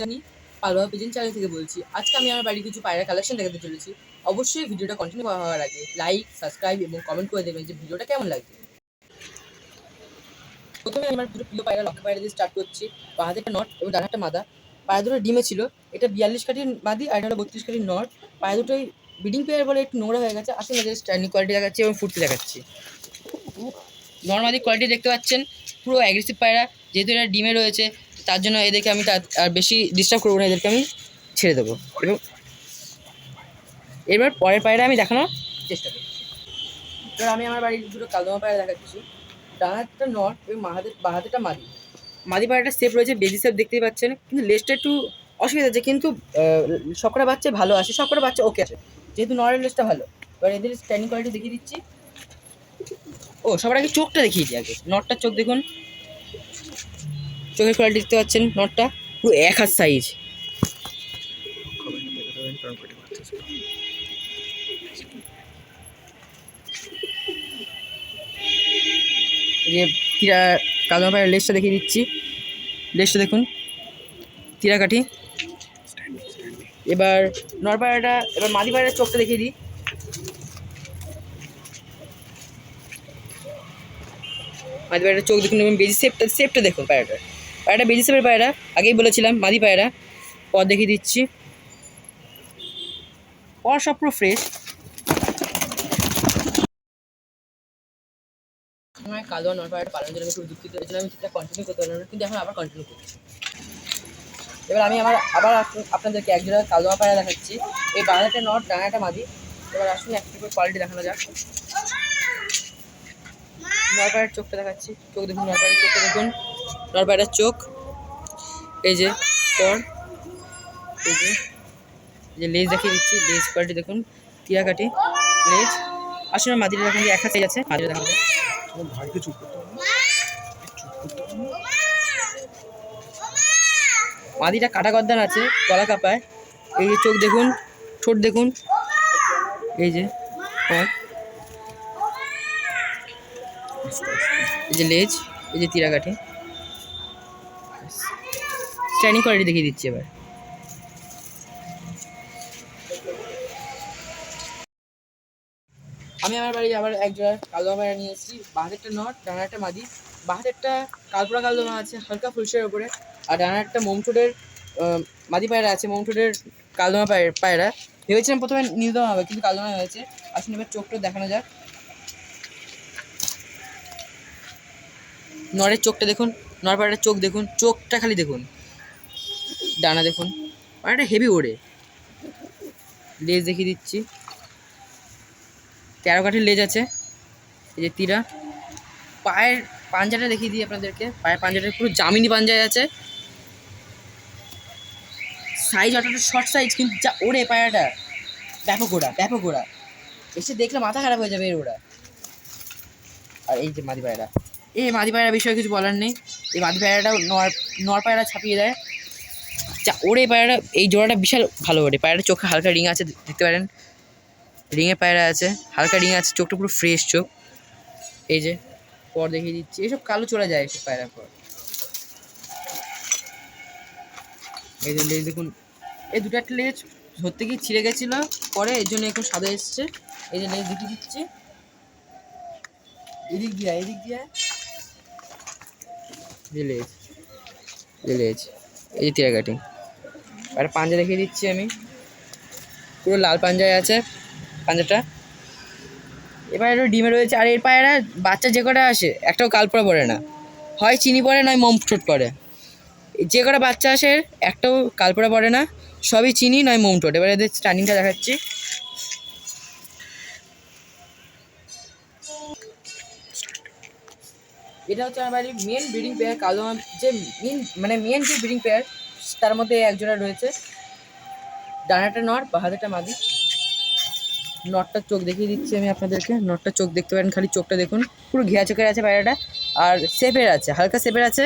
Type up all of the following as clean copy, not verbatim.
আমি পালোয়া pigeon channel থেকে বলছি। আজকে আমি আমার বাড়ির কিছু পায়রা কালেকশন দেখাতে চলেছি। অবশ্যই ভিডিওটা কন্টিনিউ হওয়ার আগে লাইক, সাবস্ক্রাইব এবং কমেন্ট করে দেবেন যে ভিডিওটা কেমন লাগছে। প্রথমে আমি আমার দুটো প্রিয় পায়রা লক্ষা পায়রা দিয়ে স্টার্ট করছি। বাঁ হাতে একটা নট এবং ডান একটা মাদা। পায়রা দুটো ডিমে ছিল। এটা 42 কাঠির মাদি আর এটা হলো 32 কাঠির নট। পায়রা দুটোই ব্রিডিং পেয়ার বলে একটু নোংরা হয়ে গেছে। আসলে এদের স্ট্যান্ডিং কোয়ালিটি দেখাচ্ছি এবং ফুটতে দেখাচ্ছি। নর্মালি কোয়ালিটি দেখতে পাচ্ছেন, পুরো অ্যাগ্রেসিভ পায়রা। যেহেতু এরা ডিমে রয়েছে তার জন্য এদেরকে আমি আর বেশি ডিস্টার্ব করবো না, এদেরকে আমি ছেড়ে দেবো। এবং এবার পরের পায়রা আমি দেখানোর চেষ্টা করছি। এবার আমি আমার বাড়ির দুটো কালদমা পায়রা দেখাচ্ছি। ডান হাতটা নট এবং বাঁ হাতেটা মাদি। মাদি পায়রাটা সেফ রয়েছে, বেজি সেফ দেখতেই পাচ্ছেন, কিন্তু লেজটা একটু অসুবিধা আছে, কিন্তু সবকটা বাচ্চা ভালো আসে, সবকটা বাচ্চা ওকে আছে, যেহেতু নরের লেজটা ভালো। এবার এদের স্ট্যান্ডিং কোয়ালিটি দেখিয়ে দিচ্ছি। সবার আগে চোখটা দেখিয়ে দিই। আগে নটটার চোখ দেখুন, চোখের কোয়ালিটি দেখতে পাচ্ছেন। নটটা পুরো এক হাত সাইজ। এই যে কালদমা পায়রার লেজটা দেখিয়ে দিচ্ছি। লেজটা দেখুন, কাঠি। এবার নরপায়রাটা, এবার মাদি পায়রার চোখটা দেখিয়ে দিই। মাদি পায়রাটার চোখ দেখুন এবং বেজি সেপটা দেখুন। পায়রাটা বেজি সেপের পায়রা, আগেই বলেছিলাম মাদি পায়রা। পর দেখিয়ে দিচ্ছি, পর সব পুরো ফ্রেশ। আমার কালো নরপায়রাটা পালনের জন্য আমি খুব দুঃখিত, এই জন্য আমি ঠিকঠাক কন্টিনিউ করতে পারলাম না, কিন্তু এখন আবার কন্টিনিউ করছি। এবার আমি আবার আপনাদেরকে এক জোড়া কালদমা পায়রা দেখাচ্ছি। এই বাংলাটা নট, ডানাটা মাদি। এবার আসুন একটা করে কোয়ালিটি দেখানো যাক। নরপায়রার চোখটা দেখাচ্ছি। চোখ দেখুন, নরপায়রার চোখটা দেখুন। নরপায়রার চোখ এই যে, পর এই যে লেজ দেখিয়ে দিচ্ছি। লেজ কোয়ালিটি দেখুন, কাটি লেজ। আসলে মাদিরা এখন এক হাতে আছে, মাদিরা দেখাবো। মাদিটা কাটা গদ্দান আছে, গলা কাপায়। এই যে চোখ দেখুন, ঠোঁট দেখুন, এই যে এই যে লেজ, এই যে কাঠি। স্ট্যান্ডিং কোয়ালিটি দেখিয়ে দিচ্ছি। এবার আমি আমার বাড়ি আবার এক জোড়া কালদমা পায়রা নিয়ে এসেছি। বাঁ হাতেরটা নট, ডান হাতেরটা মাদি। বাঁ হাতেরটা কালপোড়া কালদমা আছে হালকা ফুলসের ওপরে, আর ডান হাতেরটা মোমঠোঁটের মাদি পায়রা আছে, মোমঠোঁটের কালদমা পায়রা। ভেবেছিলাম প্রথমে নীলদমা হবে, কিন্তু কালদমা হয়েছে। আসুন এবার চোখটা দেখানো যাক। নরের চোখটা দেখুন, নর পায়রাটার চোখ দেখুন, চোখটা খালি দেখুন। ডানা দেখুন, পায়রাটা হেভি ওড়ে। লেজ দেখিয়ে দিচ্ছি, 13 কাঠির লেজ আছে। এই যে পায়ের পাঞ্জাটা দেখিয়ে দিই আপনাদেরকে। পায়ের পাঞ্জাটা পুরো জামিনি পাঞ্জায় আছে। সাইজ অতটা শর্ট সাইজ, কিন্তু যা ওড়ে পায়রাটা, ব্যাপক ওড়া। এসে দেখলে মাথা খারাপ হয়ে যাবে এর ওড়া। আর এই যে মাদি পায়রা, এই মাদি পায়রা বিষয়ে কিছু বলার নেই। এই মাদি পায়রাটাও নর পায়রা ছাপিয়ে দেয়। যা ওড়ে পায়রাটা, এই জোড়াটা বিশাল ভালো ওড়ে। পায়রাটা চোখে হালকা রিং আছে, দেখতে পারেন। রিংয়ের পায়রা আছে, হালকা রিং আছে, চোখটা পুরো ফ্রেশ চোখ। এই যে পর দেখিয়ে দিচ্ছি, এসব কালো চলে যায় এসব পায়রার পর। এই যে লেজ দেখুন, এই দুটো একটা লেজ ধরতে গিয়ে ছিঁড়ে গেছিলো, পরে এর জন্য এখন সাদা এসছে। এই যে লেজ দেখিয়ে দিচ্ছি, এদিক দিয়ে যে লেজ, এই যে কাটি। আর পাঞ্জা দেখিয়ে দিচ্ছি আমি, পুরো লাল পাঞ্জায় আছে পাঞ্জাটা। এবার একটু ডিমে রয়েছে। আর এর পায়রা বাচ্চা যে কটা আসে একটাও কালপোড়া পড়ে না, হয় চিনি পড়ে নয় মোমঠোঁট পড়ে। যে কটা বাচ্চা আসে একটাও কালপোড়া পড়ে না, সবই চিনি নয় মোমঠোঁট। এবার এদের স্ট্যান্ডিংটা দেখাচ্ছি। এটা হচ্ছে আমার বাড়ির মেন ব্রিডিং পেয়ার কালদমা, যে মেন যে ব্রিডিং পেয়ার, তার মধ্যে এক জোড়া রয়েছে। ডানাটা নর, বাঁ হাতেটা মাদি। নটটার চোখ দেখিয়ে দিচ্ছি আমি আপনাদেরকে। নটটার চোখ দেখতে পারেন, খালি চোখটা দেখুন, পুরো ঘিয়া চোখের আছে পায়রাটা, আর সেপের আছে, হালকা সেপের আছে।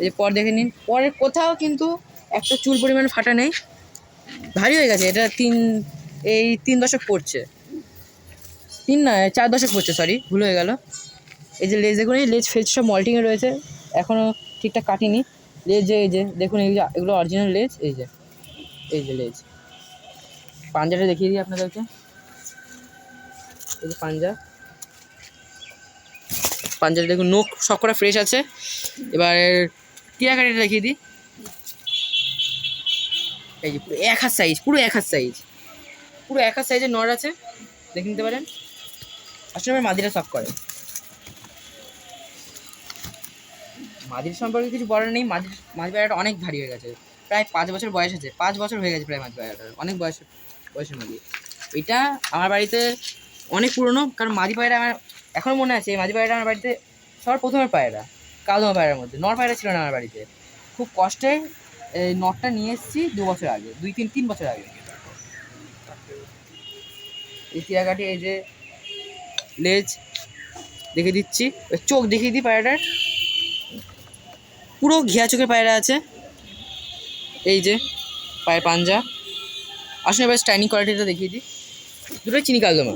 এই পর দেখে নিন, পরের কোথাও কিন্তু একটা চুল পরিমাণ ফাটা নেই। ভারী হয়ে গেছে এটা, 3 দশক পড়ছে, 3 না 4 দশক পড়ছে, সরি ভুল হয়ে গেল। এই যে লেজ দেখুন, এই লেজ ফেজ সব মল্টিংয়ে রয়েছে, এখনও ঠিকঠাক কাটিনি। লেজ এই যে দেখুন, এই যে এগুলো অরিজিনাল লেজ, এই যে লেজ। পাঞ্জাটা দেখিয়ে দিই আপনাদেরকে, এই যে পাঞ্জাটা দেখুন, নোখ সব কটা ফ্রেশ আছে। এবার টিয়াকাটিটা দেখিয়ে দিই, এই যে পুরো এক হাত সাইজ, পুরো এক হাত সাইজের নর আছে, দেখে নিতে পারেন। আসলে আমার মাদিরা সব করে। মাদির সম্পর্কে কিছু বলার নেই, মাদি পায়রাটা অনেক ভারী হয়ে গেছে, প্রায় 5 বছর বয়স আছে, 5 বছর হয়ে গেছে প্রায় মাদি পায়রাটার, অনেক বয়সের মাদি। এটা আমার বাড়িতে অনেক পুরনো, কারণ মাদি পায়রা আমার এখনও মনে আছে। এই মাদি পায়রাটা আমার বাড়িতে সবার প্রথমের পায়রা, কালদমা পায়রার মধ্যে। নর পায়রা ছিল না আমার বাড়িতে, খুব কষ্টে এই নরটা নিয়ে এসেছি 2 বছর আগে, 3 বছর আগে। এই টিয়াকাটি, এই যে লেজ দেখে দিচ্ছি, চোখ দেখিয়ে দিই পায়রাটার, পুরো ঘিয়া চোখের পায়রা আছে। এই যে পায়ের পাঞ্জা। আসুন এবার স্ট্যান্ডিং কোয়ালিটিটা দেখিয়ে দিই, দুটোই চিনি কালদমা।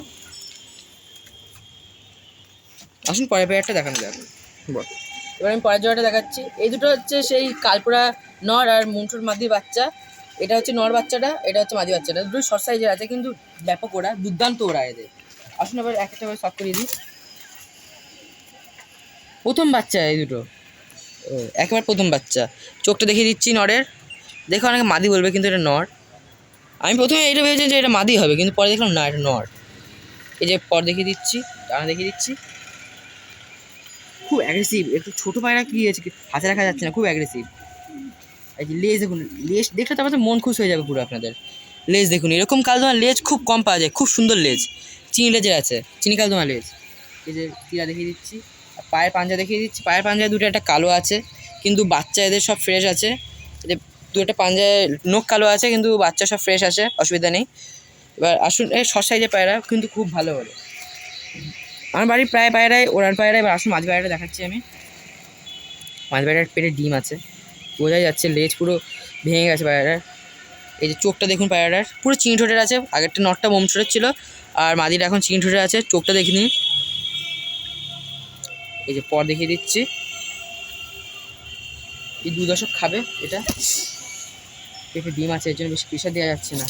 আসুন পরের পেয়ারটা দেখানো যাবে। এবার আমি পরের জোড়াটা দেখাচ্ছি। এই দুটো হচ্ছে সেই কালপুরা নর আর মুন্টুর মাদির বাচ্চা। এটা হচ্ছে নর বাচ্চাটা, এটা হচ্ছে মাদি বাচ্চাটা। দুটোই শর্ট সাইজের আছে, কিন্তু ব্যাপক ওরা, দুর্দান্ত ওরা এদের। আসুন এবার একটা করে শর্ট করিয়ে দিই। প্রথম বাচ্চা এই দুটো, একেবারে প্রথম বাচ্চা। চোখটা দেখিয়ে দিচ্ছি নরের, দেখো অনেকে মাদি বলবে, কিন্তু এটা নর। আমি প্রথমে এটা ভেবেছি যে এটা মাদি হবে, কিন্তু পরে দেখলাম না, এটা নর। এই যে পর দেখিয়ে দিচ্ছি, ডানা দেখিয়ে দিচ্ছি, খুব অ্যাগ্রেসিভ। একটু ছোটো পায়রা কি আছে, হাতে রাখা যাচ্ছে না, খুব অ্যাগ্রেসিভ। এই যে লেজ দেখুন, লেজ দেখলে তারপর মন খুশ হয়ে যাবে পুরো আপনাদের। লেজ দেখুন, এরকম কালদমা লেজ খুব কম পাওয়া যায়, খুব সুন্দর লেজ, চিনি লেজের আছে, চিনি কালদমা লেজ। এই যে তীরা দেখিয়ে দিচ্ছি, আর পায়ের পাঞ্জা দেখিয়ে দিচ্ছি। পায়ের পাঞ্জায় দুটো একটা কালো আছে, কিন্তু বাচ্চা এদের সব ফ্রেশ আছে। যে দুটো পাঞ্জায় নখ কালো আছে, কিন্তু বাচ্চা সব ফ্রেশ আছে, অসুবিধা নেই। এবার আসুন, এই শর্ট সাইজের পায়রা কিন্তু খুব ভালো হলো আমার বাড়ির প্রায় পায়রায়, ওড়ান পায়রা। এবার আসুন মাঝ পায়রাটা দেখাচ্ছি আমি। মাঝ পায়রার পেটে ডিম আছে, বোঝাই যাচ্ছে, লেজ পুরো ভেঙে গেছে পায়রাটার। এই যে চোখটা দেখুন পায়রাটার, পুরো চিনি ঠোঁটের আছে। আগেরটা নটটা মোম ঠোঁটের ছিল, আর মাদিটা এখন চিনি ঠোঁটের আছে। চোখটা দেখে নিন, এই যে পর দেখিয়ে দিচ্ছি। এই 2 দশক খাবে এটা, পেটে ডিম আছে, এর জন্য বেশি প্রেশার দেওয়া যাচ্ছে না।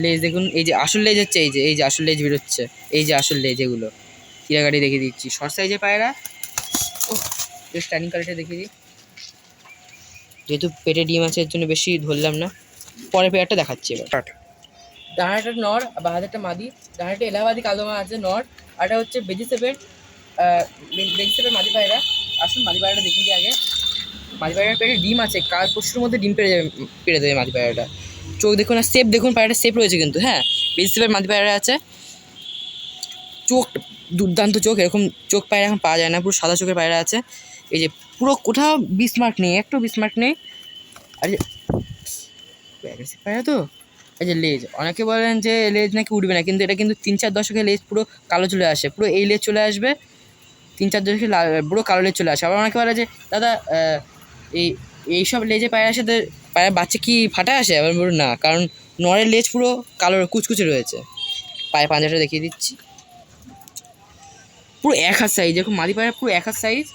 লেজ দেখুন, এই যে আসল লেজ হচ্ছে, এই যে আসল লেজ বেরোচ্ছে, এই যে আসল লেজ, এগুলো টিরাগাড়ি দেখিয়ে দিচ্ছি। শর্ট সাইজের পায়রা, স্ট্যান্ডিং কোয়ালিটি দেখিয়ে দিই। যেহেতু পেটে ডিম আছে, এর জন্য বেশি ধরলাম না। পরের পেয়ারটা দেখাচ্ছি এবার। ডানাটা নর, বা হাতেরটা মাদি। ডানাটা এলাহাবাদি কালদমা আছে নর, আর এটা হচ্ছে বেজিসেপের মাদি পায়রা। আসুন মাদি পায়রাটা দেখিয়ে দিই আগে। মাদি পায়রার পেটে ডিম আছে, কাল পরশুর মধ্যে ডিম পেড়ে দেবে মাদি পায়রাটা। চোখ দেখুন, আর শেপ দেখুন, পায়রাটা শেপ রয়েছে কিন্তু, হ্যাঁ, বেজিসেপের মাদি পায়রা আছে। চোখ দুর্দান্ত চোখ, এরকম চোখ পায়রা এখন পাওয়া যায় না, পুরো সাদা চোখের পায়রা আছে। এই যে পুরো কোথাও বিসমার্ক নেই, একটু বিসমার্ক নেই। আর যে অ্যাগ্রেসিভ পায়রা তো। এই যে লেজ, অনেকে বলেন যে লেজ নাকি উঠবে না, কিন্তু এটা কিন্তু 3-4 দশকে লেজ পুরো কালো চলে আসে, পুরো এই লেজ চলে আসবে। 3-4 দশকে পুরো কালো লেজ চলে আসে। আবার অনেকে বলে যে দাদা এইসব লেজে পায়রার সাথে পায়রার বাচ্চা কি ফাটা আসে? আবার বলুন না, কারণ নরের লেজ পুরো কালো কুচকুচে রয়েছে। পায়ের পাঞ্জাটা দেখিয়ে দিচ্ছি, পুরো 1 হাত সাইজ, দেখুন মাদি পায়রা পুরো 1 হাত সাইজ।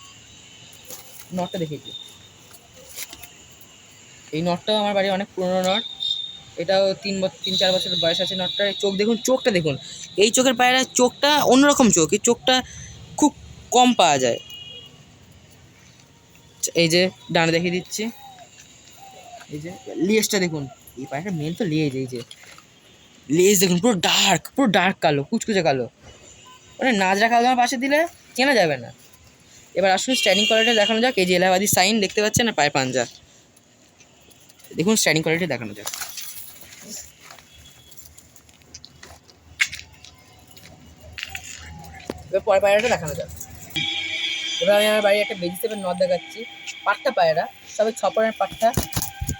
নটটা দেখিয়ে দিই, এই নটটাও আমার বাড়ি অনেক পুরনো নট, এটাও 3-4 বছর বয়স আছে নটটার। চোখ দেখুন, চোখটা দেখুন, এই চোখের পায়রা চোখটা অন্যরকম চোখ, এই চোখটা খুব কম পাওয়া যায়। এই যে ডানা দেখিয়ে দিচ্ছি, এই যে লেজটা দেখুন, এই পায়রাটা মেন তো লেজ, এই যে লেজ দেখুন, পুরো ডার্ক কালো, কুচকুচে কালো, মানে নাজরা কালো আমার পাশে দিলে চেনা যাবে না। এবার আসুন স্ট্যান্ডিং কোয়ালিটি দেখানো যাক। এই যে এলাহাবাদি সাইন দেখতে পাচ্ছেন, আর পায়ের পাঞ্জা দেখুন, স্ট্যান্ডিং কোয়ালিটি দেখানো যাক। এবার পরের পায়রাটা দেখানো যাক। এবার আমি আমার বাড়ি একটা ভেজিটেবল নট দেখাচ্ছি, পাট্টা পায়রা, তবে 6 পরের পাট্টা,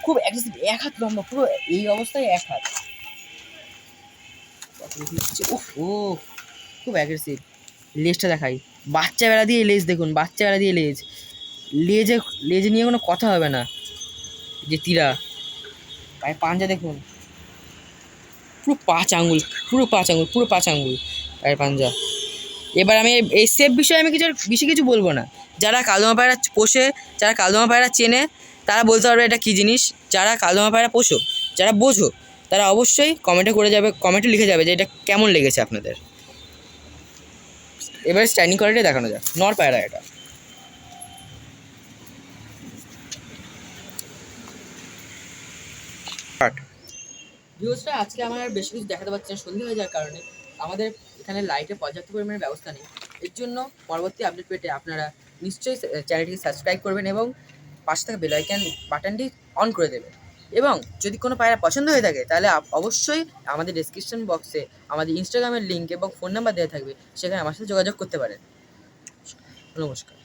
খুব অ্যাগ্রেসিভ, 1 হাত লম্বা, পুরো এই অবস্থায় 1 হাত। ও খুব অ্যাগ্রেসিভ। লেজটা দেখাই, বাচ্চা বেলা দিয়ে লেজ দেখুন, বাচ্চা বেলা দিয়ে লেজ, লেজে নিয়ে কোনো কথা হবে না। যে তীরা, পায়ের পাঞ্জা দেখুন, পুরো 5 আঙুল, পুরো 5 আঙুল পায়ের পাঞ্জা। এবার আমি এই সেফ বিষয়ে আমি বেশি কিছু বলবো না। যারা কালদমা পায়রা পোষে, যারা কালদমা পায়রা চেনে, তারা বলতে পারবে এটা কী জিনিস। যারা কালদমা পায়রা পোষো, যারা বোঝো, তারা অবশ্যই কমেন্টে লিখে যাবে যে এটা কেমন লেগেছে আপনাদের। এবারে স্ট্যান্ডিং কোয়ালিটি দেখানো যাক। নর পায়রা এটা। ভিউজটা আজকে আমার আর বেশি কিছু দেখাতে পারছি না, সন্ধে হয়ে যাওয়ার কারণে আমাদের এখানে লাইটের পর্যাপ্ত পরিমাণে ব্যবস্থা নেই। এর জন্য পরবর্তী আপডেট পেতে আপনারা নিশ্চয়ই চ্যানেলটিকে সাবস্ক্রাইব করবেন এবং পাশে থাকা বেল আইকন বাটনটি অন করে দেবেন। এবং যদি কোনো পায়রা পছন্দ হয়ে থাকে তাহলে অবশ্যই আমাদের ডেসক্রিপশন বক্সে আমাদের ইনস্টাগ্রামের লিঙ্ক এবং ফোন নাম্বার দেওয়া থাকবে, সেখানে আমার সাথে যোগাযোগ করতে পারেন। নমস্কার।